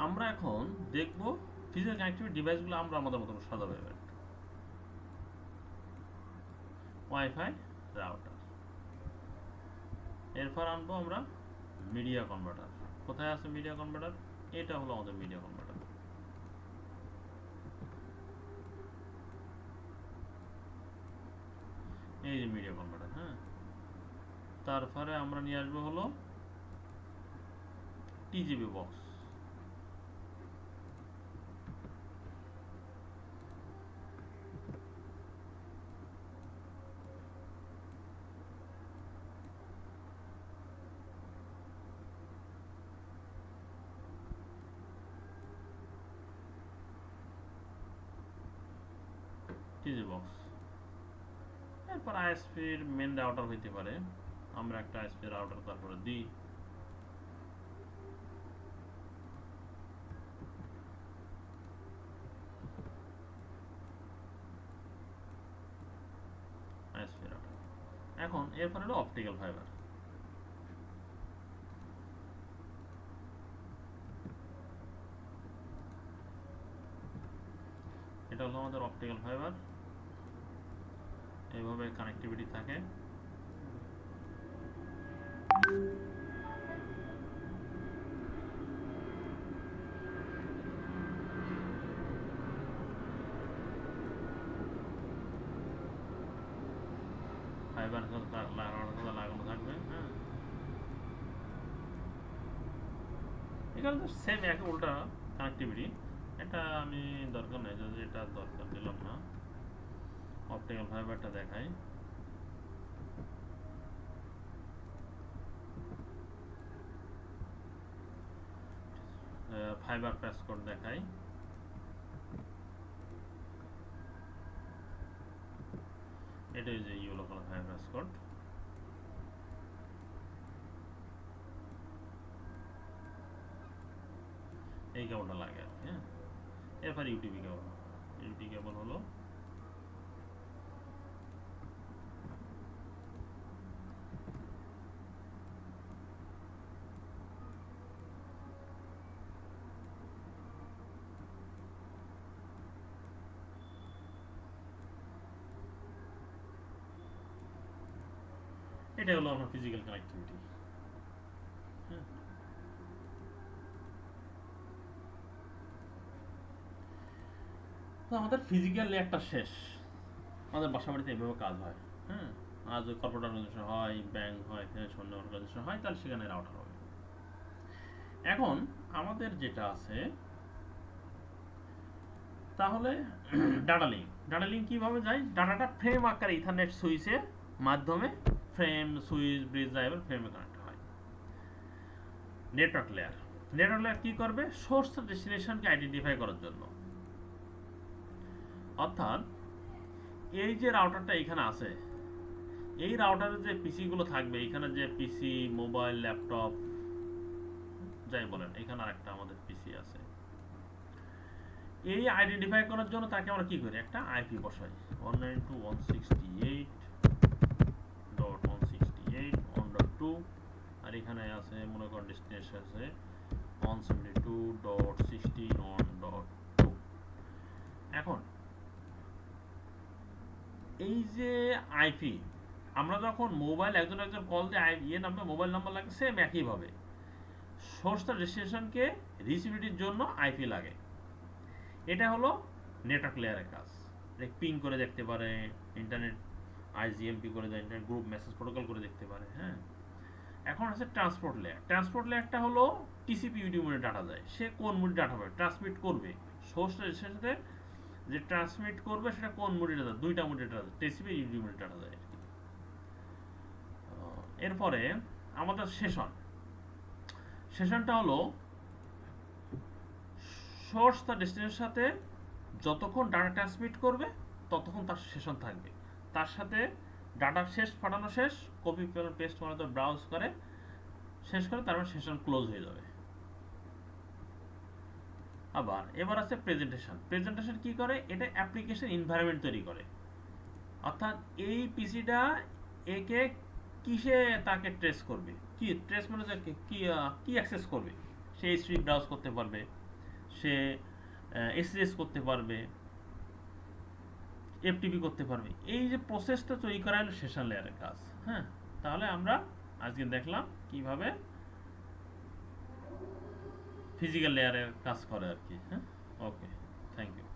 আমরা এখন দেখব ফিজিক্যাল কানেক্টিভিটি ডিভাইসগুলো আমরা আমাদের মতো সাজাবো এবার। ওয়াইফাই রাউটার, এরপর আনবো আমরা মিডিয়া কনভার্টার। কোথায় আছে মিডিয়া কনভার্টার? এটা হলো আমাদের মিডিয়া কনভার্টার। এই যে মিডিয়া কনভার্টার, হ্যাঁ। তারপরে আমরা নিয়ে আসবো হলো টিজিবি বক্স। টিজি বক্স, এরপর আইএসপির মেন রাউটার হইতে পারে, আমরা একটা আইএসপি রাউটার তারপরে দিই। ISP router. এখন এরপর হলো অপটিক্যাল ফাইবার। এটা হলো আমাদের অপটিক্যাল ফাইবার, এইভাবে কানেক্টিভিটি থাকে। ফাইবার লাগানো থাকবে, হ্যাঁ। এখানে তো সেম একই উল্টা কানেক্টিভিটি। এটা আমি দরকার নেই, যদি এটা দরকার দিলাম না। অপটিক্যাল ফাইবারটা দেখাই। ফাইবার প্যাস কোড দেখাই। এটাই যে ইউলো কালার ফাইবার প্যাস কোড। এই কেবলটা লাগে আর কি, হ্যাঁ। এরপর ইউটিপি কেবল। ইউটিপি কেবল হলো এটা হলো আমার ফিজিক্যাল কানেক্টিভিটি, হ্যাঁ। তো আমাদের ফিজিক্যাল লেয়ারটা শেষ। আমাদের বাসা বাড়িতে এভাবে কাজ হয়, হ্যাঁ। আজ কর্পোরেট অর্গানাইজেশন হয়, ব্যাংক হয়, ফিনান্সিয়াল অর্গানাইজেশন হয়, তাহলে সেখানে রাউটার হবে। এখন আমাদের যেটা আছে তাহলে ডাটা লিঙ্ক। ডাটা লিঙ্ক কীভাবে যায়? ডাটাটা ফ্রেম আকারে ইথারনেট সুইচের মাধ্যমে ফ্রেম সুইচ ব্রিজ ড্রাইভার ফ্রেমে কানেক্ট হয়। Network layer. নেটওয়ার্ক লেয়ার কী করবে? সোর্স ডেস্টিনেশনকে আইডেন্টিফাই করার জন্য। অর্থাৎ এই যে রাউটারটা এখানে আছে, এই রাউটারের যে পিসিগুলো থাকবে, এখানে যে পিসি, মোবাইল, ল্যাপটপ যাই বলেন, এখানে আরেকটা আমাদের পিসি আছে। এই আইডেন্টিফাই করার জন্য তাকে আমরা কি করি? একটা আইপি বসাই, 192.168.168.1.2, আর এখানে আছে মনে করেন ডেস্টিনেশন আছে 172.16.1.2। এখন এই যে আইপি, আমরা যখন মোবাইল একজন একজন কল দিয়ে নাম্বার মোবাইল নাম্বার লাগে, সেম একইভাবে সোর্সটা ডেস্টিনেশনকে রিসিভিটির জন্য আইপি লাগে। এটা হলো নেটওয়ার্ক লেয়ারের কাজ। পিং করে দেখতে পারে, ইন্টারনেট আইজিএমপি করে দেয়, ইন্টারনেট গ্রুপ মেসেজ প্রোটোকল করে দেখতে পারে, হ্যাঁ। এখন আছে ট্রান্সপোর্ট লেয়ার। ট্রান্সপোর্ট লেয়ারটা হলো টিসিপি ইউডি মোডে ডাটা যায়। সে কোন মোডে ডাটা পাবে? ট্রান্সমিট করবে সোর্সটা সাথে, যে ট্রান্সমিট করবে সেটা কোন মোডে ডাটা? দুইটা মোডে ডাটা, টিসিপি ইউডি মোডে ডাটা যায় আর কি। এরপরে আমাদের সেশনটা হলো সোর্স তার ডেস্টিনেশনের সাথে যতক্ষণ ডাটা ট্রান্সমিট করবে ততক্ষণ তার সেশন থাকবে। তার সাথে ডাটা শেষ পাঠানো শেষ, কপি পেস্ট মানে তো ব্রাউজ করে শেষ করে, তারপর সেশন ক্লোজ হয়ে যাবে। আবার এবার আছে প্রেজেন্টেশন। প্রেজেন্টেশন কি করে? এটা অ্যাপ্লিকেশন এনভায়রনমেন্ট তৈরি করে। অর্থাৎ এই পিসিটা একে কিসে তাকে ট্রেস করবে, কি ট্রেস মানে কি কি অ্যাক্সেস করবে। সে স্ট্রিট ব্রাউজ করতে পারবে, সে এসএস করতে পারবে, এফটিপি করতে পারবে। এই যে প্রসেসটা তৈরি করা হলো সেশন লেয়ারের কাজ। হ্যাঁ, তাহলে আমরা আজকে দেখলাম কিভাবে ফিজিক্যাল লেয়ারের কাজ করে আর কি। হ্যাঁ, ওকে, থ্যাংক ইউ।